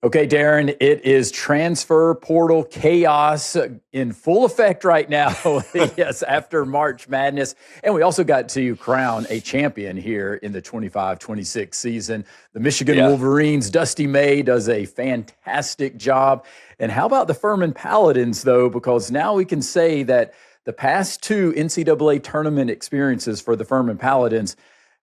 Okay, Darren, it is transfer portal chaos in full effect right now. Yes, after March Madness. And we also got to crown a champion here in the 25-26 season. The Michigan Wolverines, Dusty May does a fantastic job. And how about the Furman Paladins, though? Because now we can say that the past two NCAA tournament experiences for the Furman Paladins,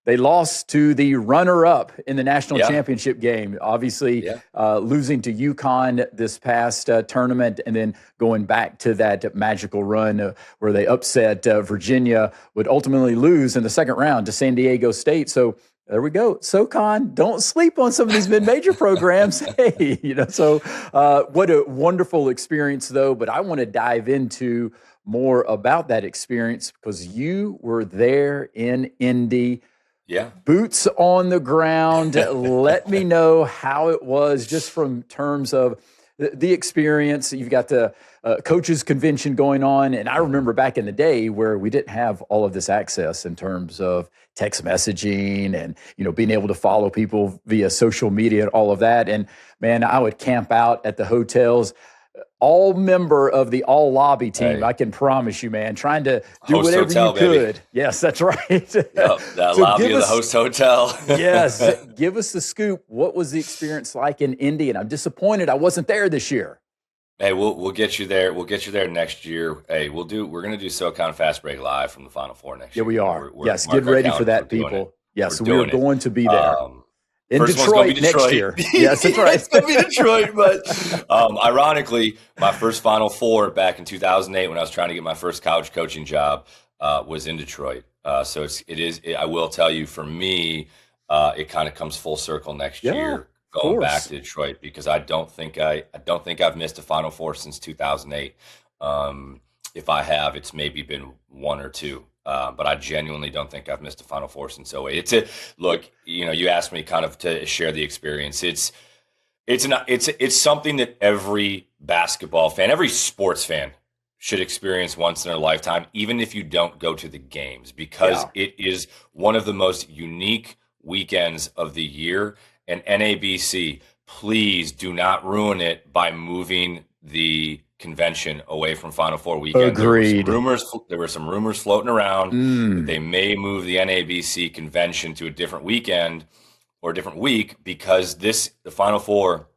they lost to the runner-up in the national championship game, obviously losing to UConn this past tournament, and then going back to that magical run where they upset Virginia, would ultimately lose in the second round to San Diego State. So there we go. SoCon, don't sleep on some of these mid-major programs. Hey, so what a wonderful experience, though. But I want to dive into more about that experience because you were there in Indy. Yeah. Boots on the ground. Let me know how it was just from terms of the experience. You've got the coaches convention going on. And I remember back in the day where we didn't have all of this access in terms of text messaging and, being able to follow people via social media and all of that. And man, I would camp out at the hotels, all member of the all lobby team. Hey. I can promise you, man, trying to do host whatever hotel, you could. Baby. Yes, that's right. Yep, that so lobby of the host hotel. Yes. Give us the scoop. What was the experience like in Indy? And I'm disappointed I wasn't there this year. Hey, we'll get you there. We'll get you there next year. Hey, we're going to do SoCon Fast Break live from the Final Four next year. Yeah, we are. Yes, get ready for that, people. Yes, we are going to be there. In Detroit next year. Yes, that's right. It's going to be Detroit, but ironically, my first Final Four back in 2008 when I was trying to get my first college coaching job was in Detroit. So it is. I will tell you, for me, it kind of comes full circle next year going back to Detroit because I don't think I've missed a Final Four since 2008. If I have, it's maybe been one or two. But I genuinely don't think I've missed a Final Four since 08. Look, you asked me kind of to share the experience. It's something that every basketball fan, every sports fan should experience once in their lifetime, even if you don't go to the games, because it is one of the most unique weekends of the year. And NABC, please do not ruin it by moving the convention away from Final Four weekend. Agreed. There were some rumors floating around that they may move the NABC convention to a different weekend or a different week because the Final Four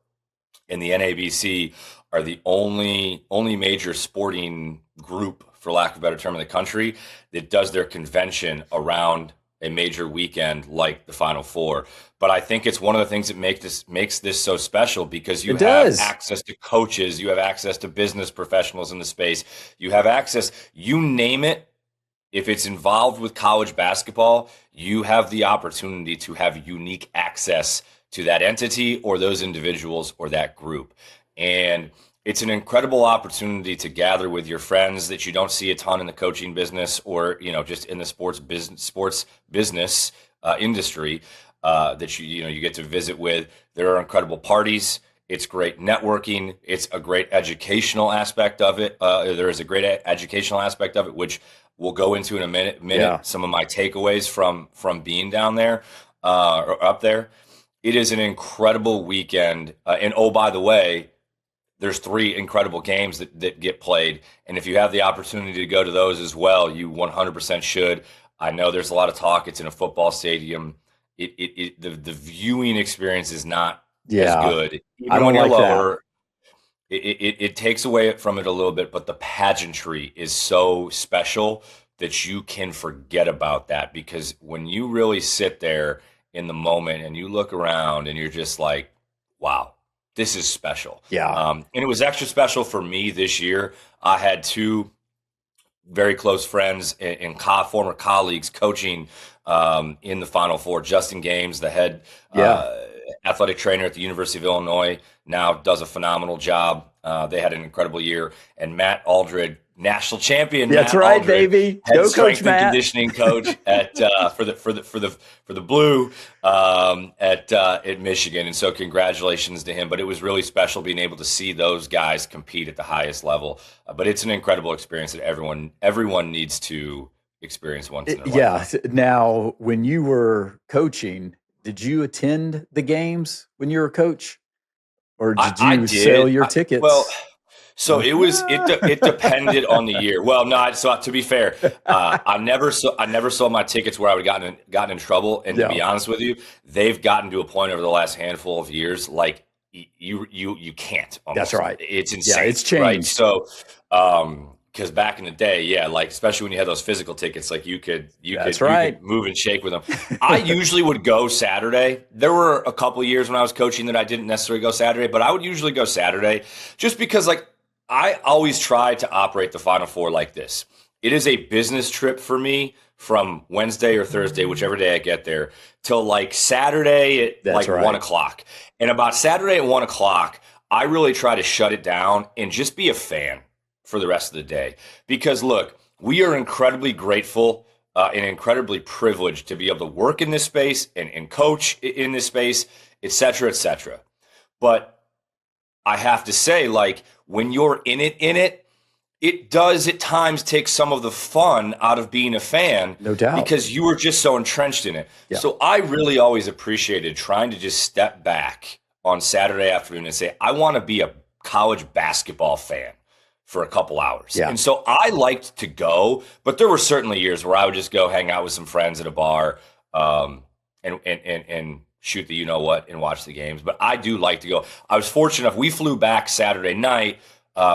and the NABC are the only major sporting group, for lack of a better term, in the country that does their convention around a major weekend like the Final Four. But I think it's one of the things that makes this so special because you have access to coaches, you have access to business professionals in the space, you have access, you name it. If it's involved with college basketball, you have the opportunity to have unique access to that entity or those individuals or that group. And it's an incredible opportunity to gather with your friends that you don't see a ton in the coaching business or, just in the sports business industry that you get to visit with. There are incredible parties. It's great networking. It's a great educational aspect of it. There is a great educational aspect of it, which we'll go into in a minute. Some of my takeaways from being down there or up there. It is an incredible weekend. And oh, by the way, there's 3 incredible games that get played. And if you have the opportunity to go to those as well, you 100% should. I know there's a lot of talk. It's in a football stadium. The viewing experience is not as good. Even when you're lower, it takes away from it a little bit, but the pageantry is so special that you can forget about that because when you really sit there in the moment and you look around and you're just like, wow. This is special. Yeah. And it was extra special for me this year. I had 2 very close friends and former colleagues coaching in the Final Four. Justin Games, the head athletic trainer at the University of Illinois, now does a phenomenal job. They had an incredible year. And Matt Aldred, national champion. That's Matt right, Aldred, baby. Head Go, strength Coach Matt. and conditioning coach at for the Blue at Michigan, and so congratulations to him. But it was really special being able to see those guys compete at the highest level. But it's an incredible experience that everyone needs to experience once in their life. Now, when you were coaching, did you attend the games when you were a coach? or did I you did. sell your tickets? Well, so it depended on the year. Well, no. So to be fair, I never saw my tickets where I would have gotten in trouble. And to be honest with you, they've gotten to a point over the last handful of years, like you can't. Almost. That's right. It's insane. Yeah, it's changed. Right? So, because back in the day, yeah, like especially when you had those physical tickets, like you could move and shake with them. I usually would go Saturday. There were a couple of years when I was coaching that I didn't necessarily go Saturday, but I would usually go Saturday just because, like, I always try to operate the Final Four like this. It is a business trip for me from Wednesday or Thursday, whichever day I get there, till like Saturday at 1 o'clock. And about Saturday at 1 o'clock, I really try to shut it down and just be a fan for the rest of the day. Because look, we are incredibly grateful and incredibly privileged to be able to work in this space and coach in this space, et cetera, et cetera. But I have to say, like, when you're in it, it does at times take some of the fun out of being a fan. No doubt. Because you were just so entrenched in it. Yeah. So I really always appreciated trying to just step back on Saturday afternoon and say, I want to be a college basketball fan for a couple hours. Yeah. And so I liked to go, but there were certainly years where I would just go hang out with some friends at a bar and shoot the you-know-what and watch the games. But I do like to go. I was fortunate enough. We flew back Saturday night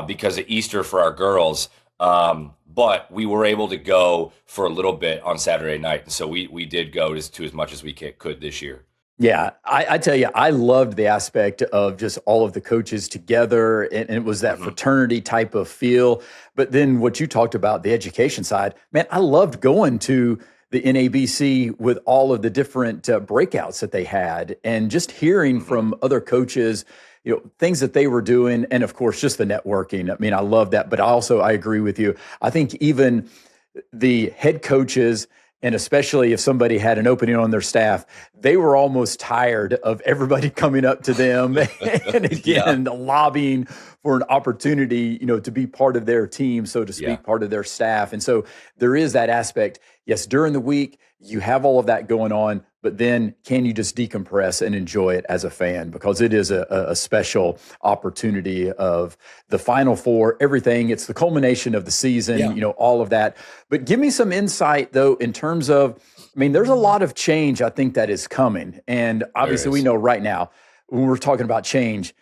because of Easter for our girls. But we were able to go for a little bit on Saturday night. And so we did go to as much as we could this year. Yeah, I tell you, I loved the aspect of just all of the coaches together, and it was that fraternity type of feel. But then what you talked about, the education side, man, I loved going to the NABC with all of the different breakouts that they had, and just hearing from other coaches, things that they were doing, and of course, just the networking. I mean, I love that, but I agree with you. I think even the head coaches, and especially if somebody had an opening on their staff, they were almost tired of everybody coming up to them and again, lobbying for an opportunity, to be part of their team, so to speak, part of their staff. And so there is that aspect. Yes, during the week, you have all of that going on, but then can you just decompress and enjoy it as a fan? Because it is a special opportunity of the Final Four, everything. It's the culmination of the season, all of that. But give me some insight, though, in terms of, there's a lot of change, I think, that is coming. And obviously we know right now, when we're talking about change,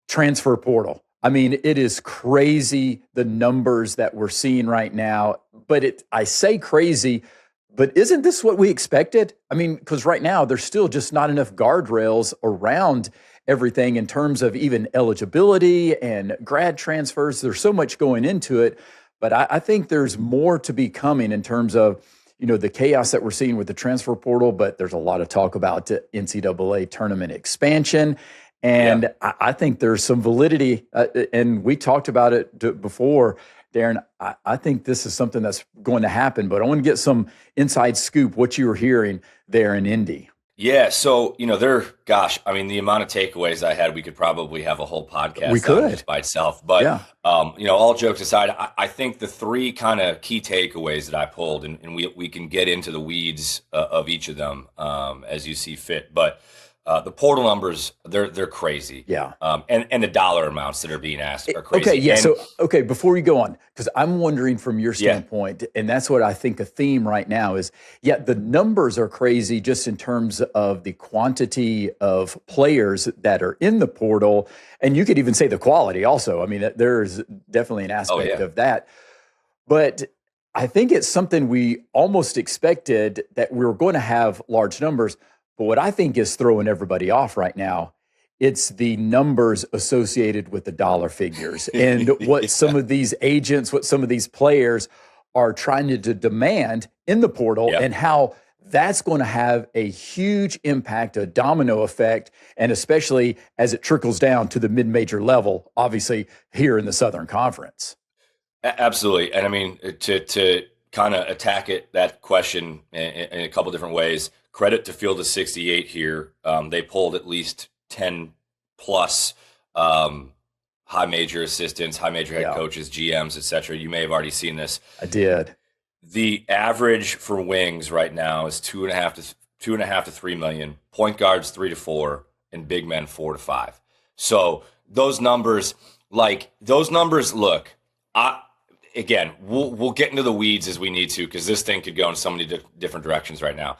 transfer portal. It is crazy, the numbers that we're seeing right now. But I say crazy, but isn't this what we expected? Because right now there's still just not enough guardrails around everything in terms of even eligibility and grad transfers. There's so much going into it. But I think there's more to be coming in terms of, the chaos that we're seeing with the transfer portal. But there's a lot of talk about NCAA tournament expansion. And I think there's some validity, and we talked about it before, Darren. I think this is something that's going to happen, but I want to get some inside scoop, what you were hearing there in Indy. Yeah, so, the amount of takeaways I had, we could probably have a whole podcast by itself. But, all jokes aside, I think the three kind of key takeaways that I pulled, and we can get into the weeds of each of them as you see fit. But the portal numbers, they're crazy. Yeah. And the dollar amounts that are being asked are crazy. Okay, yeah. So, before you go on, because I'm wondering from your standpoint, and that's what I think a theme right now is, the numbers are crazy just in terms of the quantity of players that are in the portal. And you could even say the quality also. There's definitely an aspect of that. But I think it's something we almost expected, that we were going to have large numbers. But what I think is throwing everybody off right now, it's the numbers associated with the dollar figures and what some of these agents, what some of these players are trying to demand in the portal, and how that's going to have a huge impact, a domino effect, and especially as it trickles down to the mid-major level, obviously here in the Southern Conference. Absolutely. And to kind of attack that question in a couple different ways, credit to Field of 68 here. They pulled at least 10 plus high major assistants, high major head coaches, GMs, et cetera. You may have already seen this. I did. The average for wings right now is 2.5 to 3 million. Point guards 3 to 4, and big men 4 to 5. So those numbers, look, again, we'll get into the weeds as we need to, because this thing could go in so many different directions right now.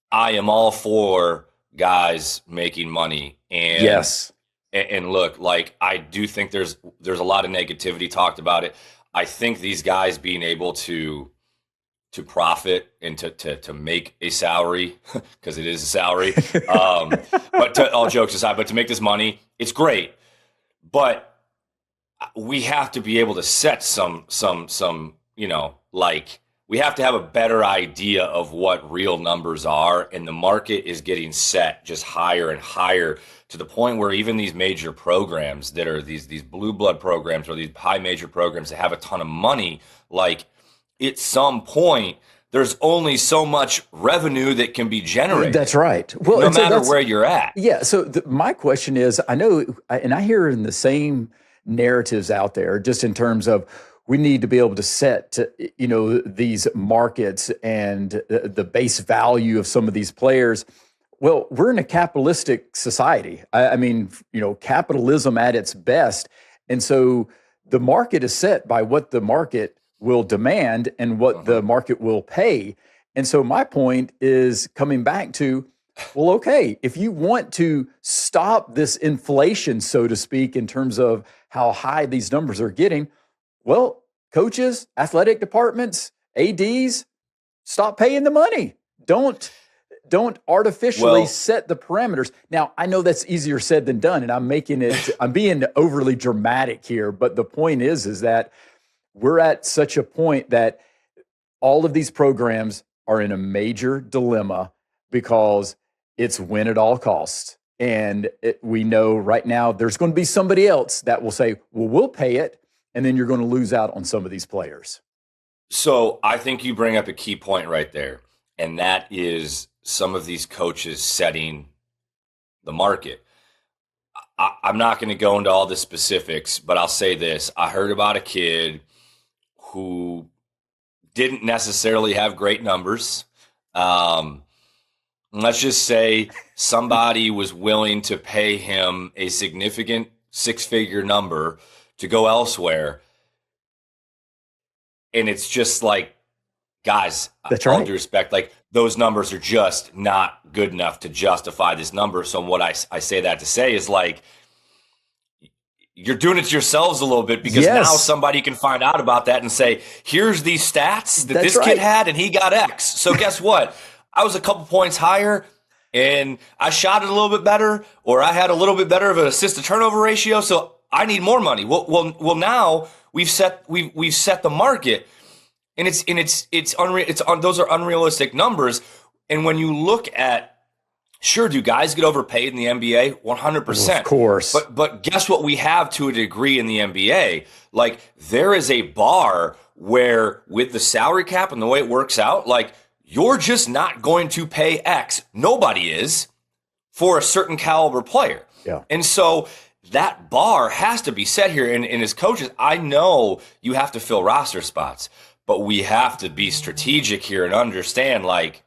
I am all for guys making money. And yes. And look, like, I do think there's a lot of negativity talked about it. I think these guys being able to profit and to make a salary, because it is a salary. But all jokes aside, but to make this money, it's great. But we have to be able to set some, we have to have a better idea of what real numbers are. And the market is getting set just higher and higher, to the point where even these major programs that are these blue blood programs, or these high major programs that have a ton of money, like, at some point, there's only so much revenue that can be generated. That's right. Well, no matter where you're at. Yeah. So my question is, I know, and I hear in the same narratives out there, just in terms of, we need to be able to set, these markets and the base value of some of these players. Well, we're in a capitalistic society. I mean, capitalism at its best. And so the market is set by what the market will demand and what the market will pay. And so my point is coming back to, well, okay, if you want to stop this inflation, so to speak, in terms of how high these numbers are getting, well, coaches, athletic departments, ADs, stop paying the money. Don't artificially set the parameters. Now, I know that's easier said than done, and I'm being overly dramatic here, but the point is that we're at such a point that all of these programs are in a major dilemma, because it's win at all costs. And we know right now there's going to be somebody else that will say, well, we'll pay it. And then you're going to lose out on some of these players. So I think you bring up a key point right there. And that is some of these coaches setting the market. I'm not going to go into all the specifics, but I'll say this. I heard about a kid who didn't necessarily have great numbers. Let's just say somebody was willing to pay him a significant six-figure number to go elsewhere. And it's just like, guys, that's right. All due respect, like, those numbers are just not good enough to justify this number. So what I say that to say is, like, you're doing it to yourselves a little bit, because now somebody can find out about that and say, here's these stats that this kid had and he got X. So guess what? I was a couple points higher and I shot it a little bit better, or I had a little bit better of an assist to turnover ratio. So I need more money. Well, now we've set the market, and those are unrealistic numbers. And when you look at, sure, do guys get overpaid in the NBA? 100%. Of course. But guess what we have to a degree in the NBA? Like, there is a bar where, with the salary cap and the way it works out, like, you're just not going to pay X. Nobody is, for a certain caliber player. Yeah. And so that bar has to be set here. And as coaches, I know you have to fill roster spots, but we have to be strategic here and understand, like,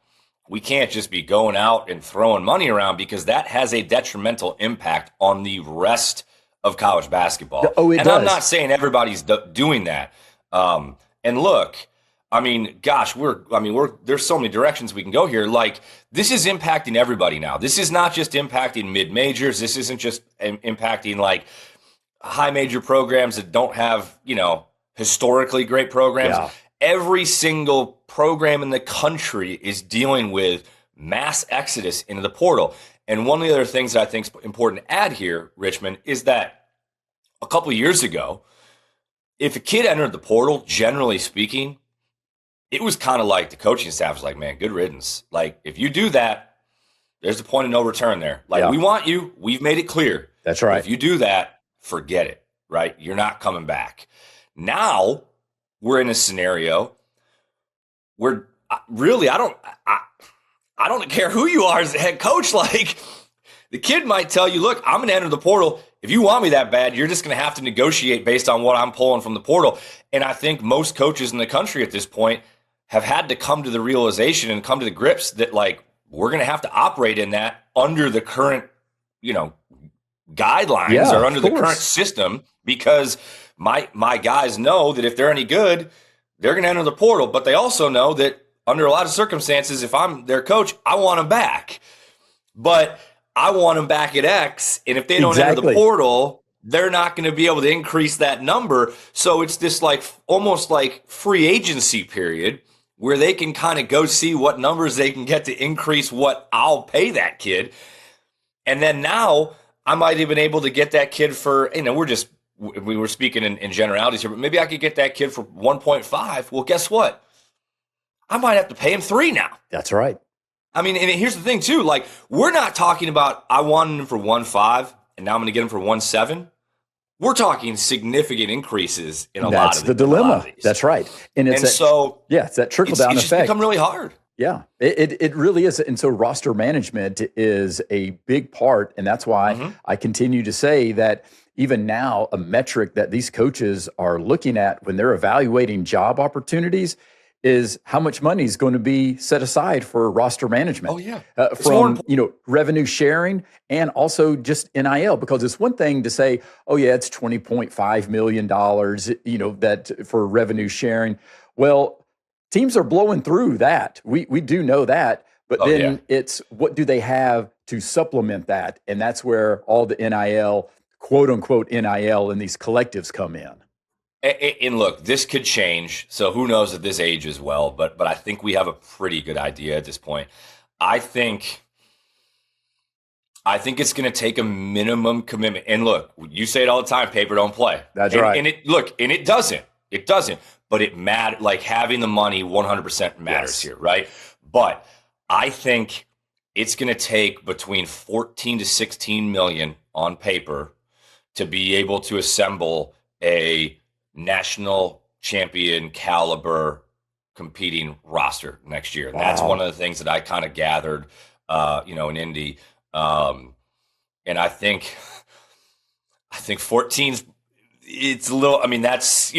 we can't just be going out and throwing money around, because that has a detrimental impact on the rest of college basketball. Oh, it does. I'm not saying everybody's doing that. And look, I mean, gosh, there's so many directions we can go here. Like, this is impacting everybody now. This is not just impacting mid-majors. This isn't just impacting, like, high major programs that don't have, historically great programs. Yeah. Every single program in the country is dealing with mass exodus into the portal. And one of the other things that I think is important to add here, Richmond, is that a couple of years ago, if a kid entered the portal, generally speaking, it was kind of like the coaching staff was like, man, good riddance. Like, if you do that, there's a point of no return there. Like, we want you. We've made it clear. That's right. If you do that, forget it, right? You're not coming back. Now we're in a scenario where really, I don't care who you are as a head coach. Like, the kid might tell you, look, I'm going to enter the portal. If you want me that bad, you're just going to have to negotiate based on what I'm pulling from the portal. And I think most coaches in the country at this point have had to come to the realization and come to the grips that, like, we're going to have to operate in that under the current, guidelines or under the current system, because my guys know that if they're any good, they're going to enter the portal. But they also know that under a lot of circumstances, if I'm their coach, I want them back. But I want them back at X. And if they don't enter the portal, they're not going to be able to increase that number. So it's this like almost like free agency period where they can kind of go see what numbers they can get to increase what I'll pay that kid. And then now I might have been able to get that kid for, we were speaking in generalities here, but maybe I could get that kid for 1.5. Well, guess what? I might have to pay him 3 now. That's right. I mean, and here's the thing too, like we're not talking about, I wanted him for 1.5 and now I'm going to get him for 1.7. We're talking significant increases in a lot of these. That's the dilemma. That's right. And it's that trickle down effect. It's just become really hard. Yeah, it really is. And so roster management is a big part. And that's why I continue to say that even now, a metric that these coaches are looking at when they're evaluating job opportunities is how much money is going to be set aside for roster management. Oh, yeah. From, revenue sharing and also just NIL, because it's one thing to say, oh, yeah, it's $20.5 million, that for revenue sharing. Well, teams are blowing through that. We do know that. But it's what do they have to supplement that? And that's where all the NIL, quote unquote NIL, and these collectives come in. And look, this could change. So who knows at this age as well. But I think we have a pretty good idea at this point. I think it's going to take a minimum commitment. And look, you say it all the time, paper don't play. That's right. And it doesn't. It doesn't. But it matters. Like having the money 100% matters here, right? But I think it's going to take between 14 to 16 million on paper to be able to assemble a national champion caliber competing roster next year. And that's one of the things that I kind of gathered, in Indy. And I think 14's, it's a little, that's,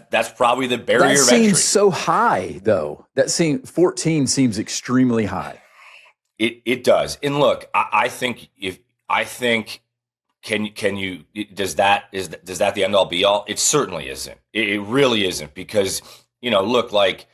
that's probably the barrier of entry. That seems so high though. 14 seems extremely high. It does. And look, I think Can you? Does that the end all be all? It certainly isn't. It really isn't, because look, like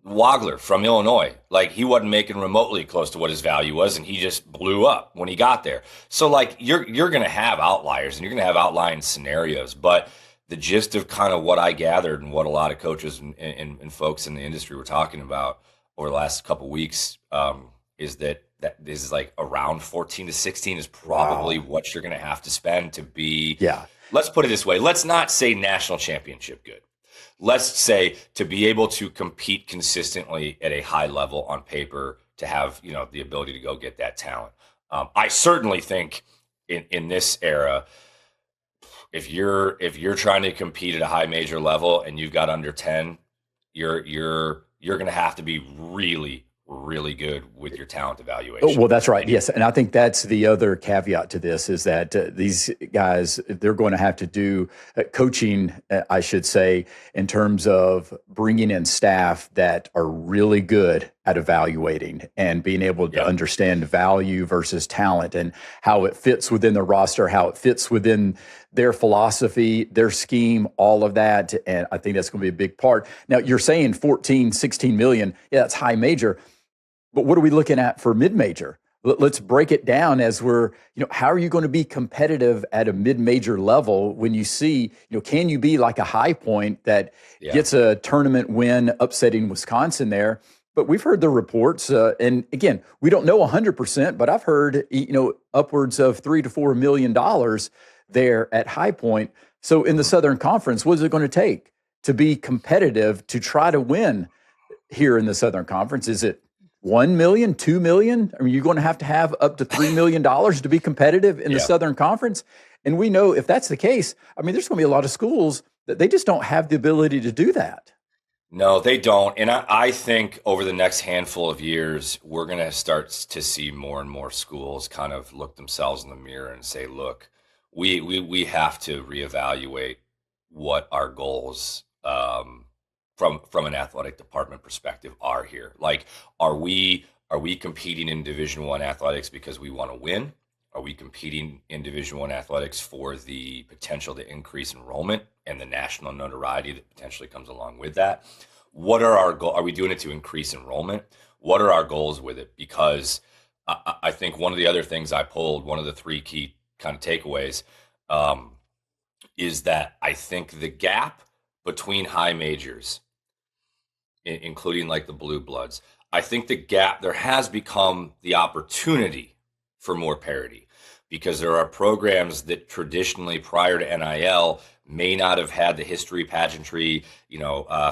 Wagler from Illinois, like he wasn't making remotely close to what his value was, and he just blew up when he got there. So like you're going to have outliers and you're going to have outlying scenarios, but the gist of kind of what I gathered and what a lot of coaches and folks in the industry were talking about over the last couple of weeks is that this is like around 14 to 16 is probably what you're going to have to spend to be. Yeah. Let's put it this way. Let's not say national championship good. Let's say to be able to compete consistently at a high level on paper, to have, the ability to go get that talent. I certainly think in this era, if you're trying to compete at a high major level and you've got under 10, you're going to have to be really, really good with your talent evaluation. Oh, well, that's right. Yes. And I think that's the other caveat to this is that these guys, they're going to have to do coaching, I should say, in terms of bringing in staff that are really good at evaluating and being able to understand value versus talent and how it fits within the roster, how it fits within their philosophy, their scheme, all of that. And I think that's going to be a big part. Now, you're saying 14, 16 million. Yeah, that's high major. But what are we looking at for mid-major? Let's break it down as we're, how are you going to be competitive at a mid-major level when you see, can you be like a High Point that gets a tournament win upsetting Wisconsin there? But we've heard the reports, and again, we don't know 100%, but I've heard, upwards of $3 to $4 million there at High Point. So in the Southern Conference, what is it going to take to be competitive to try to win here in the Southern Conference? Is it 1 million, 2 million? Are you going to have up to $3 million to be competitive in the Southern Conference? And we know if that's the case, there's going to be a lot of schools that they just don't have the ability to do that. No, they don't. And I think over the next handful of years, we're going to start to see more and more schools kind of look themselves in the mirror and say, look, we have to reevaluate what our goals from an athletic department perspective are here. Like, are we competing in Division I athletics because we want to win? Are we competing in Division I athletics for the potential to increase enrollment and the national notoriety that potentially comes along with that? What are our goals? Are we doing it to increase enrollment? What are our goals with it? Because I think one of the other things I pulled, one of the three key kind of takeaways, is that I think the gap between high majors, including like the blue bloods, I think the gap, there has become the opportunity for more parity, because there are programs that traditionally prior to NIL may not have had the history, pageantry,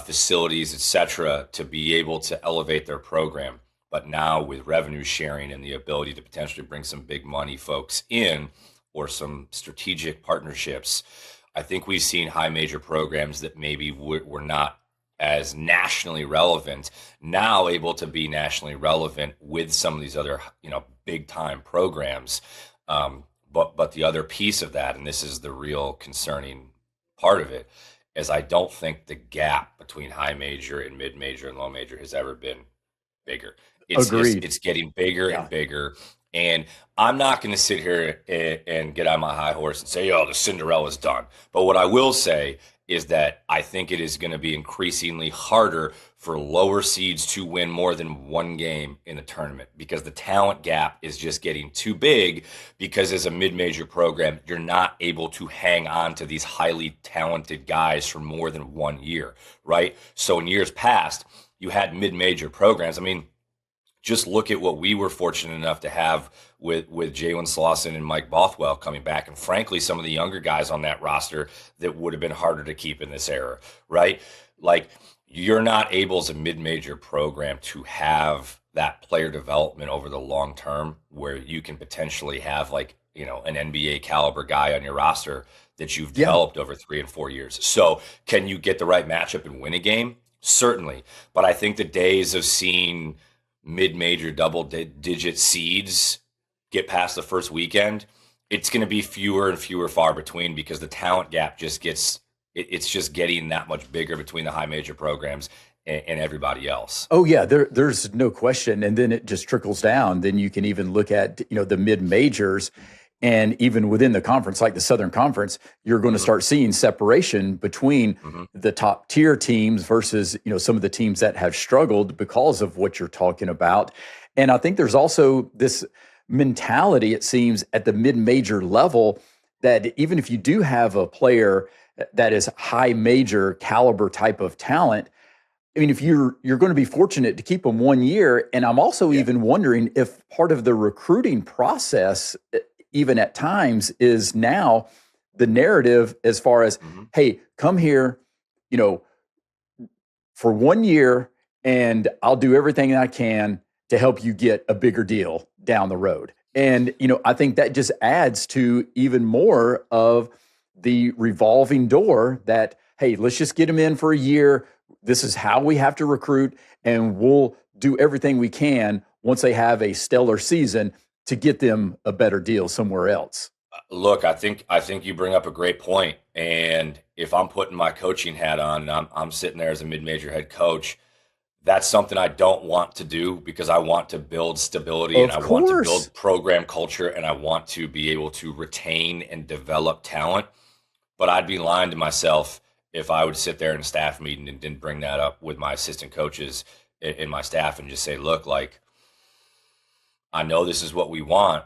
facilities, etc., to be able to elevate their program. But now with revenue sharing and the ability to potentially bring some big money folks in or some strategic partnerships, I think we've seen high major programs that maybe were not as nationally relevant now able to be nationally relevant with some of these other, big time programs. But the other piece of that, and this is the real concerning part of it, is I don't think the gap between high major and mid major and low major has ever been bigger. Agreed. It's getting bigger and bigger. And I'm not going to sit here and get on my high horse and say, the Cinderella's done. But what I will say is that I think it is going to be increasingly harder for lower seeds to win more than one game in the tournament, because the talent gap is just getting too big, because as a mid-major program, you're not able to hang on to these highly talented guys for more than 1 year, right? So in years past, you had mid-major programs. I mean, just look at what we were fortunate enough to have with Jalen Slauson and Mike Bothwell coming back, and frankly, some of the younger guys on that roster that would have been harder to keep in this era, right? Like, you're not able as a mid-major program to have that player development over the long term, where you can potentially have an NBA caliber guy on your roster that you've developed over 3 and 4 years. So can you get the right matchup and win a game? Certainly. But I think the days of seeing mid-major double-digit seeds get past the first weekend, it's going to be fewer and fewer far between, because the talent gap just it's just getting that much bigger between the high major programs and everybody else. Oh yeah, there's no question. And then it just trickles down. Then you can even look at, the mid majors, and even within the conference, like the Southern Conference, you're going to start seeing separation between the top tier teams versus, some of the teams that have struggled because of what you're talking about. And I think there's also this mentality, it seems, at the mid-major level, that even if you do have a player that is high major caliber type of talent, I mean, if you're going to be fortunate to keep them 1 year. And I'm also even wondering if part of the recruiting process, even at times, is now the narrative as far as, hey, come here, for 1 year, and I'll do everything I can to help you get a bigger deal down the road. And, I think that just adds to even more of the revolving door that, hey, let's just get them in for a year. This is how we have to recruit, and we'll do everything we can once they have a stellar season to get them a better deal somewhere else. Look, I think you bring up a great point. And if I'm putting my coaching hat on and I'm sitting there as a mid-major head coach, that's something I don't want to do, because I want to build stability and I want to build program culture, and I want to be able to retain and develop talent. But I'd be lying to myself if I would sit there in a staff meeting and didn't bring that up with my assistant coaches and my staff and just say, look, like, I know this is what we want,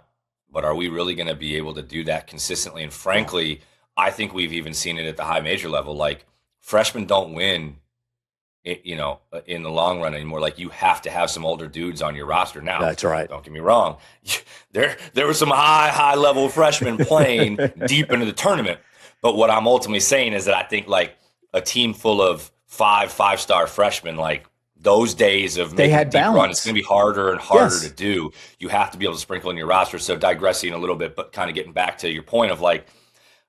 but are we really going to be able to do that consistently? And frankly, I think we've even seen it at the high major level. Like, freshmen don't win, in the long run anymore. Like, you have to have some older dudes on your roster now. That's right. Don't get me wrong. There were some high level freshmen playing deep into the tournament. But what I'm ultimately saying is that I think, like, a team full of five-star freshmen, like, those days of making a deep run, it's going to be harder and harder to do. You have to be able to sprinkle in your roster. So digressing a little bit, but kind of getting back to your point of, like,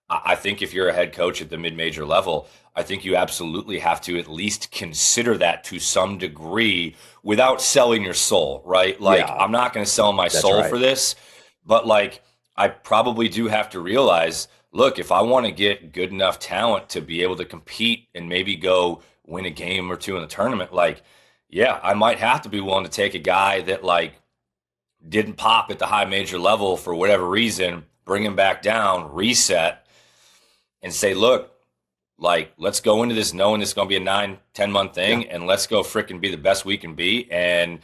I think if you're a head coach at the mid-major level, I think you absolutely have to at least consider that to some degree without selling your soul, right? Like, I'm not going to sell my soul for this, but, like, I probably do have to realize, look, if I want to get good enough talent to be able to compete and maybe go win a game or two in the tournament, like, I might have to be willing to take a guy that, like, didn't pop at the high major level for whatever reason, bring them back down, reset, and say, look, like, let's go into this knowing this is going to be a 9-10 month thing, and let's go fricking be the best we can be, and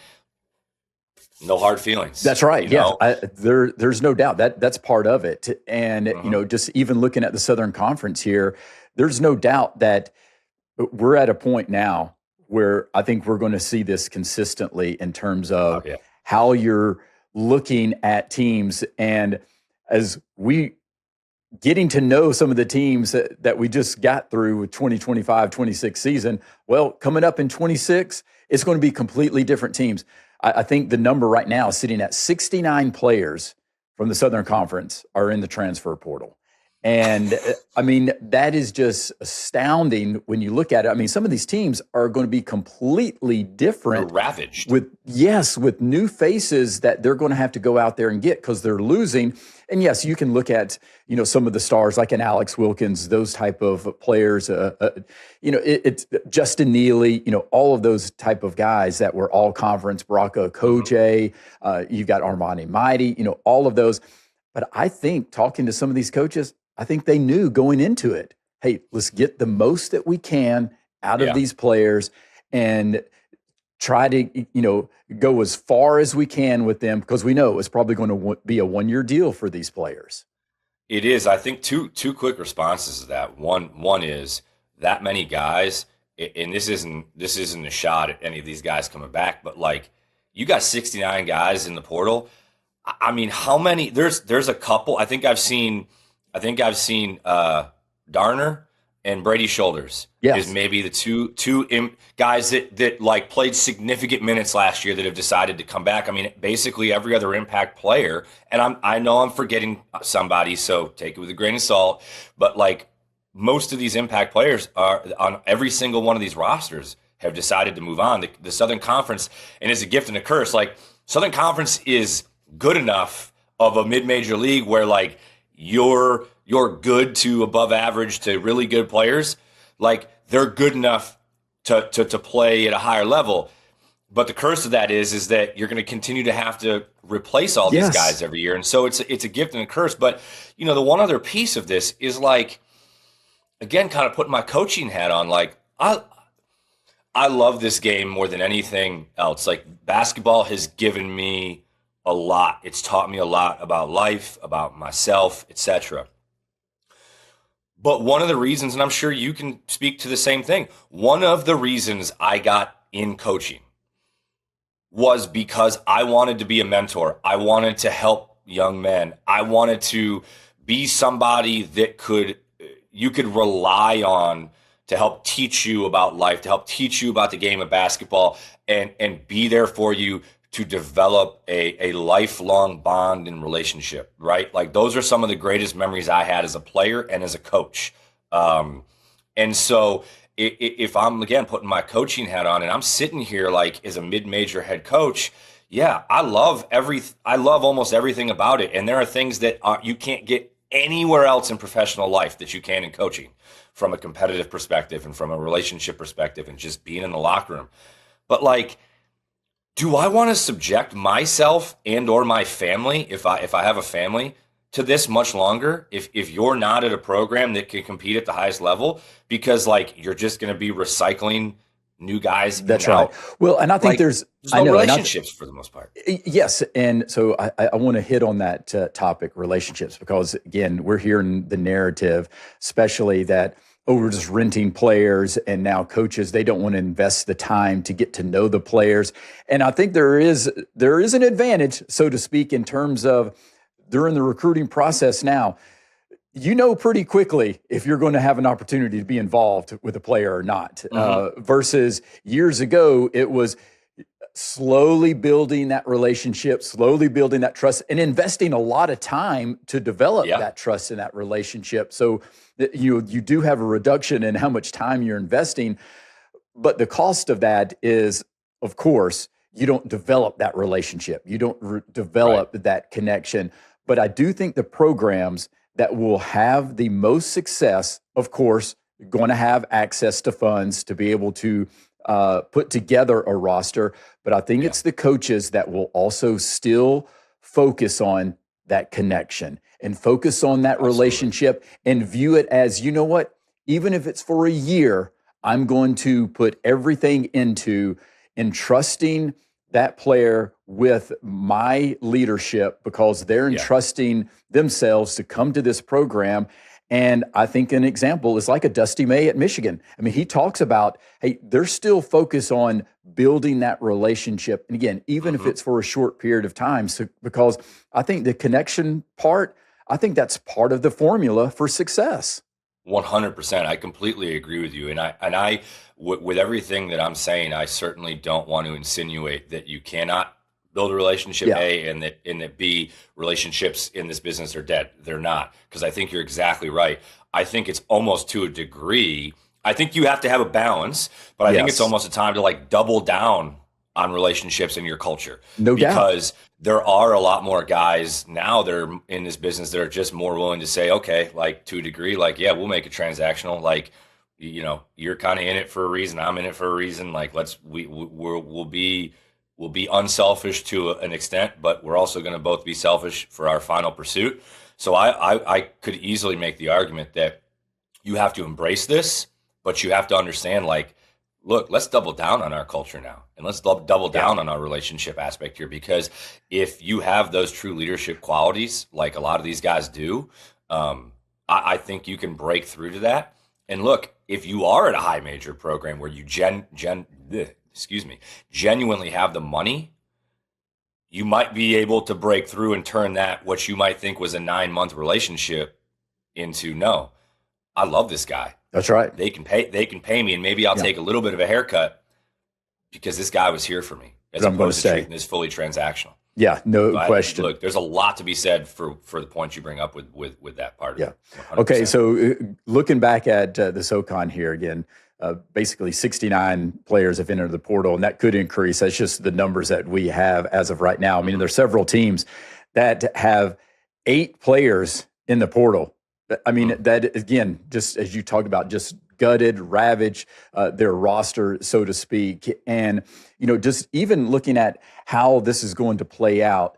no hard feelings. That's right. Yeah, there's no doubt that's part of it. And just even looking at the Southern Conference here, there's no doubt that we're at a point now where I think we're going to see this consistently in terms of how you're looking at teams. And as we getting to know some of the teams that we just got through with 2025-26 season, well, coming up in 26, it's going to be completely different teams. I think the number right now is sitting at 69 players from the Southern Conference are in the transfer portal. And I mean, that is just astounding when you look at it. I mean, some of these teams are going to be completely different. They're ravaged. With new faces that they're going to have to go out there and get because they're losing. And yes, you can look at, some of the stars like an Alex Wilkins, those type of players, it's Justin Neely, all of those type of guys that were all conference, Baraka Koje, you've got Armani Mighty, all of those. But I think talking to some of these coaches, I think they knew going into it, hey, let's get the most that we can out of these players and try to, go as far as we can with them because we know it's probably going to be a one-year deal for these players. It is. I think two quick responses to that. One is that many guys, and this isn't a shot at any of these guys coming back, but like you got 69 guys in the portal. I mean, how many? There's a couple. I think I've seen Darner and Brady Shoulders is maybe the two guys that like played significant minutes last year that have decided to come back. I mean, basically every other impact player, and I know I'm forgetting somebody, so take it with a grain of salt. But like most of these impact players are on every single one of these rosters have decided to move on. The Southern Conference, and it's a gift and a curse. Like Southern Conference is good enough of a mid-major league where like you're good to above average to really good players. Like they're good enough to play at a higher level. But the curse of that is that you're going to continue to have to replace all these guys every year. And so it's a gift and a curse. But, the one other piece of this is like, again, kind of putting my coaching hat on, like I love this game more than anything else. Like basketball has given me a lot. It's taught me a lot about life, about myself, etc. But one of the reasons, and I'm sure you can speak to the same thing, one of the reasons I got in coaching was because I wanted to be a mentor. I wanted to help young men. I wanted to be somebody that you could rely on to help teach you about life, to help teach you about the game of basketball, and be there for you to develop a lifelong bond and relationship, right? Like those are some of the greatest memories I had as a player and as a coach. And so if I'm, again, putting my coaching hat on and I'm sitting here like as a mid-major head coach, I love almost everything about it. And there are things that you can't get anywhere else in professional life that you can in coaching, from a competitive perspective and from a relationship perspective and just being in the locker room. But like, do I want to subject myself and or my family, if I have a family, to this much longer? If you're not at a program that can compete at the highest level, because like you're just going to be recycling new guys. That's right. Well, and I think there's no relationships for the most part. Yes, and so I want to hit on that topic, relationships, because again, we're hearing the narrative, especially that we're just renting players, and now coaches, they don't want to invest the time to get to know the players. And I think there is an advantage, so to speak, in terms of during the recruiting process now, pretty quickly if you're going to have an opportunity to be involved with a player or not, versus years ago, it was slowly building that relationship, slowly building that trust, and investing a lot of time to develop that trust in that relationship. So you do have a reduction in how much time you're investing, but the cost of that is, of course, you don't develop that relationship. You don't develop that connection. But I do think the programs that will have the most success, of course, going to have access to funds to be able to put together a roster. But I think it's the coaches that will also still focus on that connection and focus on that relationship and view it as, you know what, even if it's for a year, I'm going to put everything into entrusting that player with my leadership because they're entrusting themselves to come to this program. And I think an example is like a Dusty May at Michigan. I mean, he talks about, hey, they're still focused on building that relationship. And again, even if it's for a short period of time, so because I think the connection part, I think that's part of the formula for success. 100%. I completely agree with you. And with everything that I'm saying, I certainly don't want to insinuate that you cannot build a relationship, A, and that B, relationships in this business are dead. They're not, because I think you're exactly right. I think it's almost to a degree, I think you have to have a balance, but I think it's almost a time to like double down on relationships in your culture. No doubt. Because there are a lot more guys now that are in this business that are just more willing to say, okay, like to a degree, like, yeah, we'll make it transactional. Like, you know, you're kind of in it for a reason. I'm in it for a reason. Like, we'll be unselfish to an extent, but we're also going to both be selfish for our final pursuit. So I could easily make the argument that you have to embrace this, but you have to understand, like, look, let's double down on our culture now, and let's double down on our relationship aspect here, because if you have those true leadership qualities, like a lot of these guys do, I think you can break through to that. And look, if you are at a high major program where you genuinely have the money, you might be able to break through and turn that, what you might think was a 9-month relationship, into, no, I love this guy. That's right. They can pay me, and maybe I'll take a little bit of a haircut because this guy was here for me, as opposed to treating this fully transactional. Yeah, no question. Look, there's a lot to be said for the points you bring up with that part of it. 100%. Okay, so looking back at the SoCon here again, basically 69 players have entered the portal, and that could increase. That's just the numbers that we have as of right now. I mean, there's several teams that have 8 players in the portal. I mean, that, again, just as you talk about, just gutted, ravaged their roster, so to speak. And, you know, just even looking at how this is going to play out,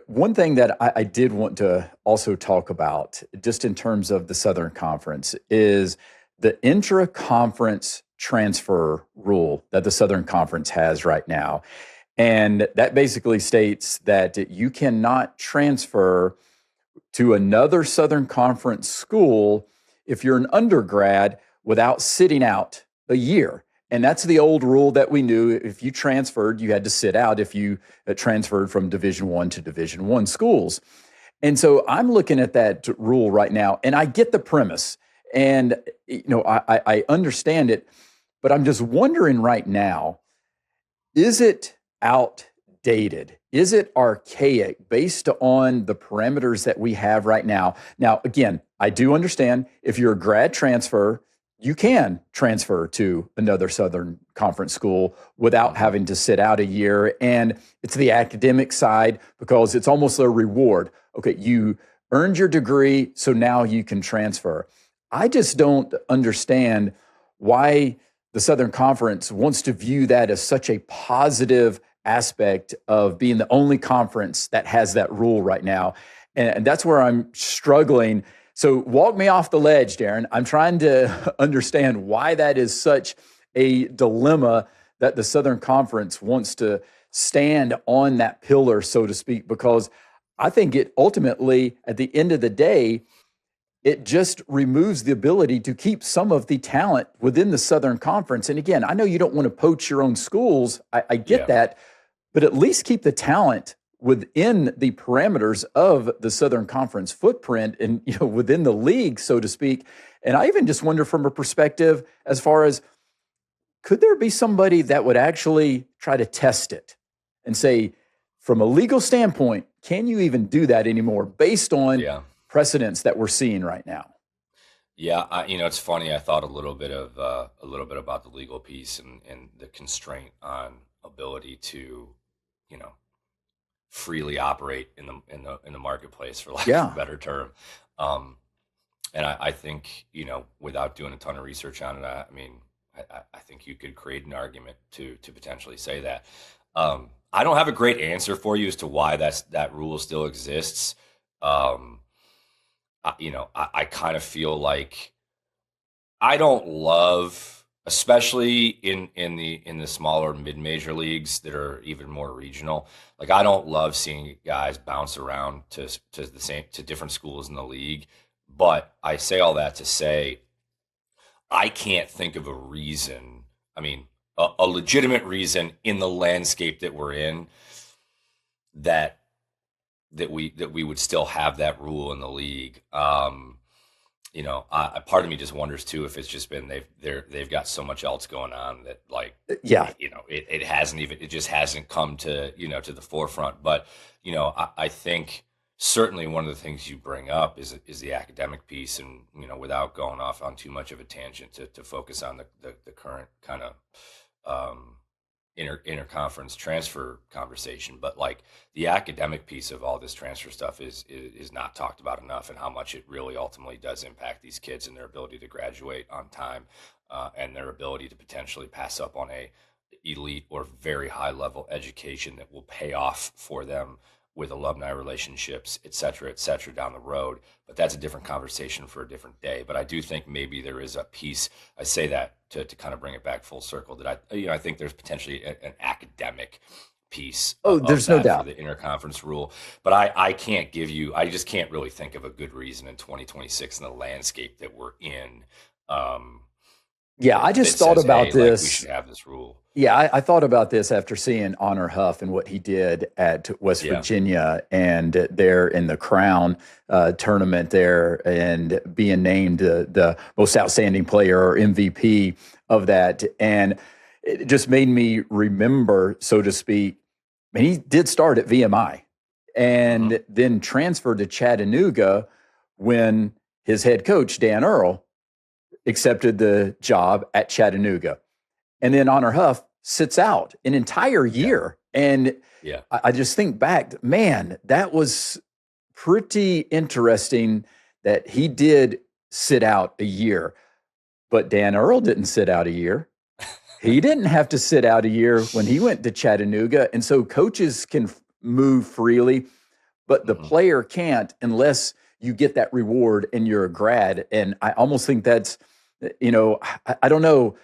one thing that I did want to also talk about, just in terms of the Southern Conference, is the intra-conference transfer rule that the Southern Conference has right now. And that basically states that you cannot transfer to another Southern Conference school if you're an undergrad without sitting out a year. And that's the old rule that we knew. If you transferred, you had to sit out if you transferred from Division I to Division I schools. And so I'm looking at that rule right now, and I get the premise, and you know, I understand it, but I'm just wondering right now, is it outdated? Is it archaic based on the parameters that we have right now? Now, again, I do understand if you're a grad transfer, you can transfer to another Southern Conference school without having to sit out a year. And it's the academic side, because it's almost a reward. Okay, you earned your degree, so now you can transfer. I just don't understand why the Southern Conference wants to view that as such a positive aspect of being the only conference that has that rule right now. And that's where I'm struggling. So walk me off the ledge, Darren. I'm trying to understand why that is such a dilemma that the Southern Conference wants to stand on that pillar, so to speak, because I think it ultimately, at the end of the day, it just removes the ability to keep some of the talent within the Southern Conference. And again, I know you don't want to poach your own schools. I get that, but at least keep the talent within the parameters of the Southern Conference footprint and, you know, within the league, so to speak. And I even just wonder from a perspective as far as, could there be somebody that would actually try to test it and say, from a legal standpoint, can you even do that anymore based on precedents that we're seeing right now? Yeah, you know, it's funny. I thought a little bit about the legal piece and the constraint on ability to, you know, freely operate in the marketplace, for lack of a better term. And I think, you know, without doing a ton of research on it, I mean, I think you could create an argument to potentially say that. I don't have a great answer for you as to why that rule still exists. I kind of feel like I don't love, especially in the smaller mid-major leagues that are even more regional. Like, I don't love seeing guys bounce around to different schools in the league. But I say all that to say, I can't think of a reason. I mean, a legitimate reason in the landscape that we're in that we would still have that rule in the league. Part of me just wonders too if it's just been they've got so much else going on that, like, Yeah. it just hasn't come to to the forefront. But I think certainly one of the things you bring up is the academic piece, and without going off on too much of a tangent, to focus on the current kind of interconference transfer conversation. But like, the academic piece of all this transfer stuff is not talked about enough, and how much it really ultimately does impact these kids and their ability to graduate on time, and their ability to potentially pass up on a elite or very high level education that will pay off for them with alumni relationships, et cetera, down the road. But that's a different conversation for a different day. But I do think maybe there is a piece, I say that to kind of bring it back full circle, that I think there's potentially an academic piece. There's no doubt for the interconference rule. But I just can't really think of a good reason in 2026 in the landscape that we're in. I just thought about this. We should have this rule. Yeah, I thought about this after seeing Honor Huff and what he did at West Virginia, and there in the Crown tournament there, and being named the most outstanding player or MVP of that. And it just made me remember, so to speak, and he did start at VMI and then transferred to Chattanooga when his head coach, Dan Earl, accepted the job at Chattanooga. And then Honor Huff sits out an entire year. And I just think back, man, that was pretty interesting that he did sit out a year. But Dan Earl didn't sit out a year. He didn't have to sit out a year when he went to Chattanooga. And so coaches can move freely, but the player can't unless you get that reward and you're a grad. And I almost think that's, I don't know.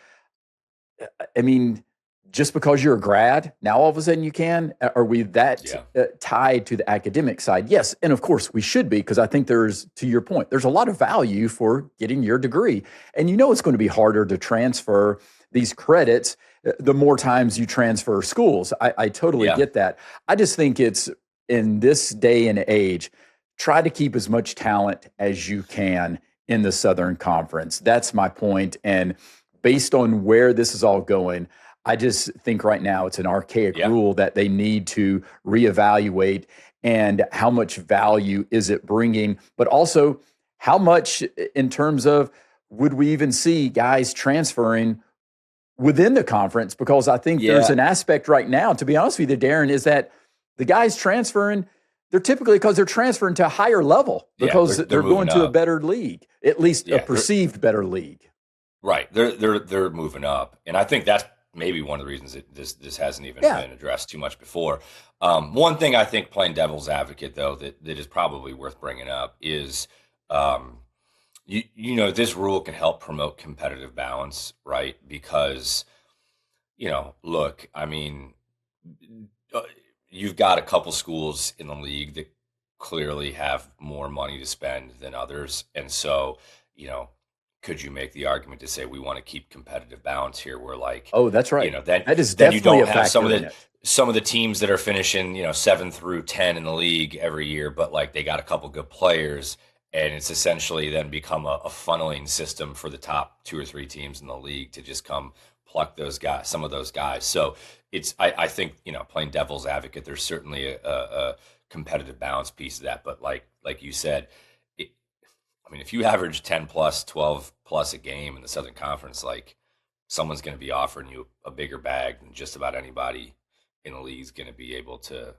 I mean, just because you're a grad, now all of a sudden you can? Are we that tied to the academic side? Yes, and of course we should be, because I think to your point, there's a lot of value for getting your degree. And it's going to be harder to transfer these credits the more times you transfer schools. I totally get that. I just think it's, in this day and age, try to keep as much talent as you can in the Southern Conference. That's my point. And based on where this is all going, I just think right now it's an archaic rule that they need to reevaluate, and how much value is it bringing, but also how much in terms of, would we even see guys transferring within the conference? Because I think there's an aspect right now, to be honest with you, Darren, is that the guys transferring, they're typically, because they're transferring to a higher level, because they're going to a better league, at least a perceived better league. Right. They're moving up. And I think that's maybe one of the reasons that this hasn't even been addressed too much before. One thing I think, playing devil's advocate, though, that is probably worth bringing up is, this rule can help promote competitive balance, right? Because, look, I mean, you've got a couple schools in the league that clearly have more money to spend than others. And so, could you make the argument to say we want to keep competitive balance here? Where, like, that's right. That is then you definitely don't a have factor some of the teams that are finishing 7 through 10 in the league every year, but like they got a couple good players, and it's essentially then become a funneling system for the top 2 or 3 teams in the league to just come pluck those guys, some of those guys. So it's, I think, playing devil's advocate, there's certainly a competitive balance piece of that. But like you said, if you average 10 plus, 12 plus a game in the Southern Conference, like, someone's going to be offering you a bigger bag than just about anybody in the league is going to be able to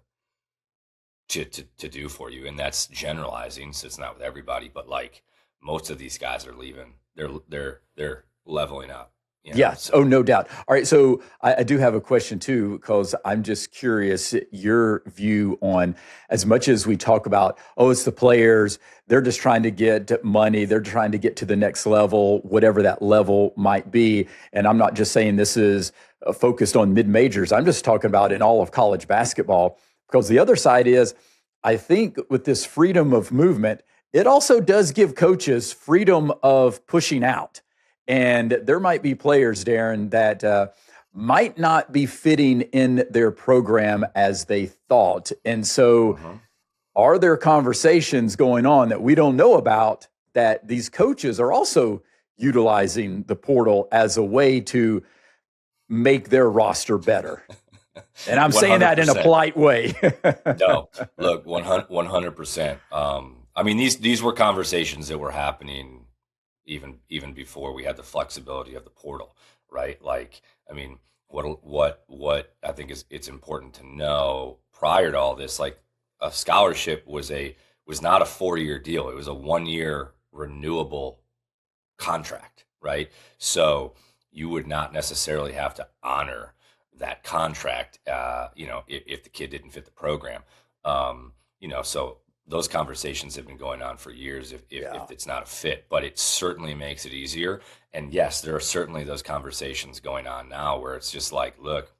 do for you. And that's generalizing, so it's not with everybody, but like, most of these guys are leaving. They're leveling up. Yes. So. Oh, no doubt. All right. So I do have a question too, because I'm just curious your view on, as much as we talk about, oh, it's the players, they're just trying to get money, they're trying to get to the next level, whatever that level might be. And I'm not just saying this is focused on mid-majors. I'm just talking about in all of college basketball, because the other side is, I think with this freedom of movement, it also does give coaches freedom of pushing out. And there might be players, Darren, that might not be fitting in their program as they thought. And so are there conversations going on that we don't know about that these coaches are also utilizing the portal as a way to make their roster better? And I'm 100%. Saying that in a polite way. No, look, 100%. I mean, these were conversations that were happening even before we had the flexibility of the portal, right? Like, I mean, what I think it's important to know prior to all this, like a scholarship was not a 4-year deal. It was a 1-year renewable contract, right? So you would not necessarily have to honor that contract, if the kid didn't fit the program, so those conversations have been going on for years if it's not a fit, but it certainly makes it easier. And yes, there are certainly those conversations going on now where it's just like, look,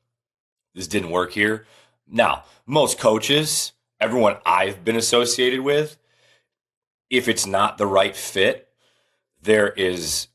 this didn't work here. Now, most coaches, everyone I've been associated with, if it's not the right fit, there is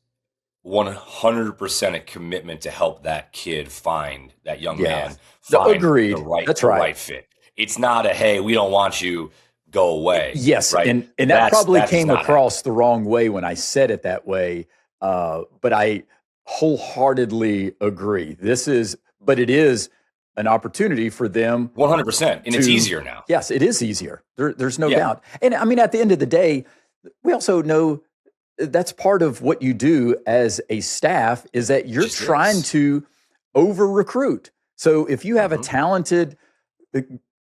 100% a commitment to help that kid find that young man find Agreed. the right, That's the right. right fit. It's not a, hey, we don't want you, go away. Yes, right? and that probably came across the wrong way when I said it that way, but I wholeheartedly agree. But it is an opportunity for them. 100%, and it's easier now. Yes, it is easier. There's no doubt. And I mean, at the end of the day, we also know that's part of what you do as a staff is that you're trying to over-recruit. So if you have a talented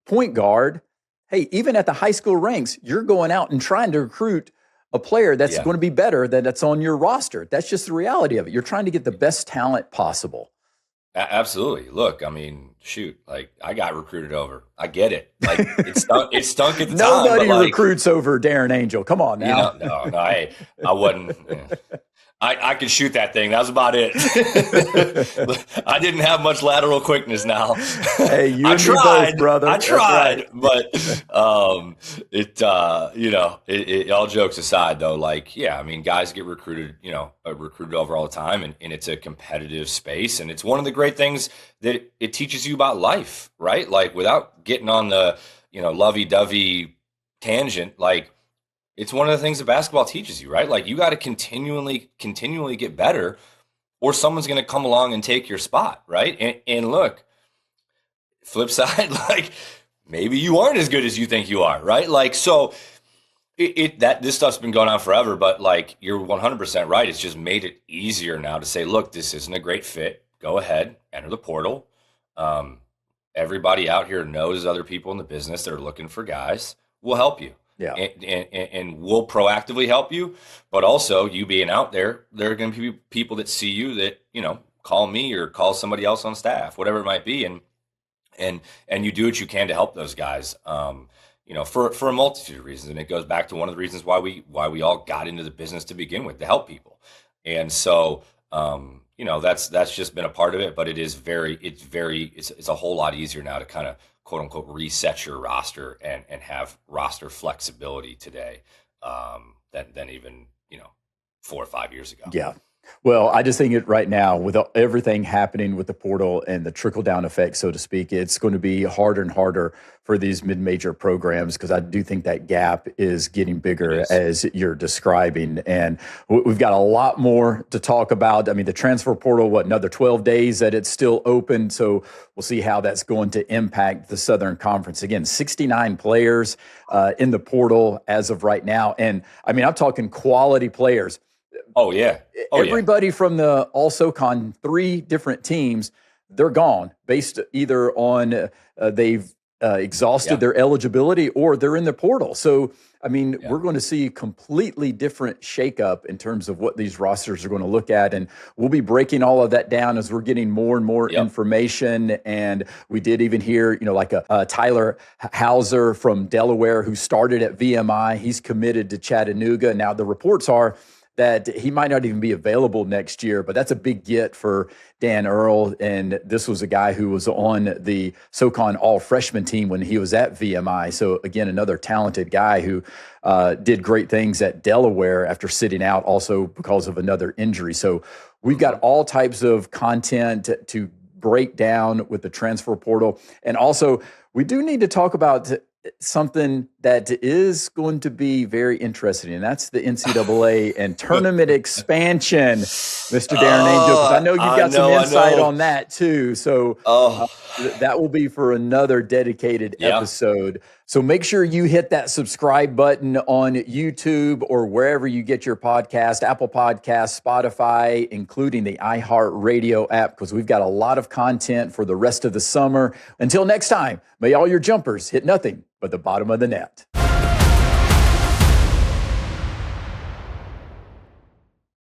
point guard, hey, even at the high school ranks, you're going out and trying to recruit a player that's going to be better than that's on your roster. That's just the reality of it. You're trying to get the best talent possible. Absolutely. Look, I mean, shoot, like I got recruited over. I get it. Like it stunk at the time. Nobody recruits over Darren Angel. Come on now. No, I wasn't. I could shoot that thing. That was about it. I didn't have much lateral quickness now. Hey, you and me both, brother. I tried, but all jokes aside, though, I mean, guys get recruited over all the time, and it's a competitive space, and it's one of the great things that it teaches you about life, right? Like, without getting on the lovey-dovey tangent, like. It's one of the things that basketball teaches you, right? Like you got to continually get better, or someone's going to come along and take your spot, right? And look, flip side, like maybe you aren't as good as you think you are, right? Like so, this stuff's been going on forever, but like you're 100% right. It's just made it easier now to say, look, this isn't a great fit. Go ahead, enter the portal. Everybody out here knows other people in the business that are looking for guys. We'll help you. Yeah. And we'll proactively help you, but also you being out there are going to be people that see you that, call me or call somebody else on staff, whatever it might be. And you do what you can to help those guys, for a multitude of reasons. And it goes back to one of the reasons why we all got into the business to begin with, to help people. And so, that's just been a part of it, but it's a whole lot easier now to kind of quote unquote reset your roster and have roster flexibility today than even 4 or 5 years ago. Yeah. Well, I just think it right now with everything happening with the portal and the trickle down effect, so to speak, it's going to be harder and harder for these mid-major programs because I do think that gap is getting bigger as you're describing. And we've got a lot more to talk about. I mean, the transfer portal, another 12 days that it's still open. So we'll see how that's going to impact the Southern Conference. Again, 69 players in the portal as of right now. And I mean, I'm talking quality players. Oh, yeah. Everybody from the All SoCon, 3 different teams, they're gone based either on they've exhausted their eligibility or they're in the portal. So, I mean, we're going to see a completely different shakeup in terms of what these rosters are going to look at. And we'll be breaking all of that down as we're getting more and more information. And we did even hear, like a Tyler Hauser from Delaware who started at VMI. He's committed to Chattanooga. Now, the reports are that he might not even be available next year, but that's a big get for Dan Earl. And this was a guy who was on the SoCon all-freshman team when he was at VMI. So again, another talented guy who did great things at Delaware after sitting out also because of another injury. So we've got all types of content to break down with the transfer portal. And also, we do need to talk about something that is going to be very interesting, and that's the NCAA and tournament expansion, Mr. Darren Angel, because I know you've got some insight on that too. So that will be for another dedicated episode. So make sure you hit that subscribe button on YouTube or wherever you get your podcast, Apple Podcasts, Spotify, including the iHeartRadio app, because we've got a lot of content for the rest of the summer. Until next time, may all your jumpers hit nothing but the bottom of the net.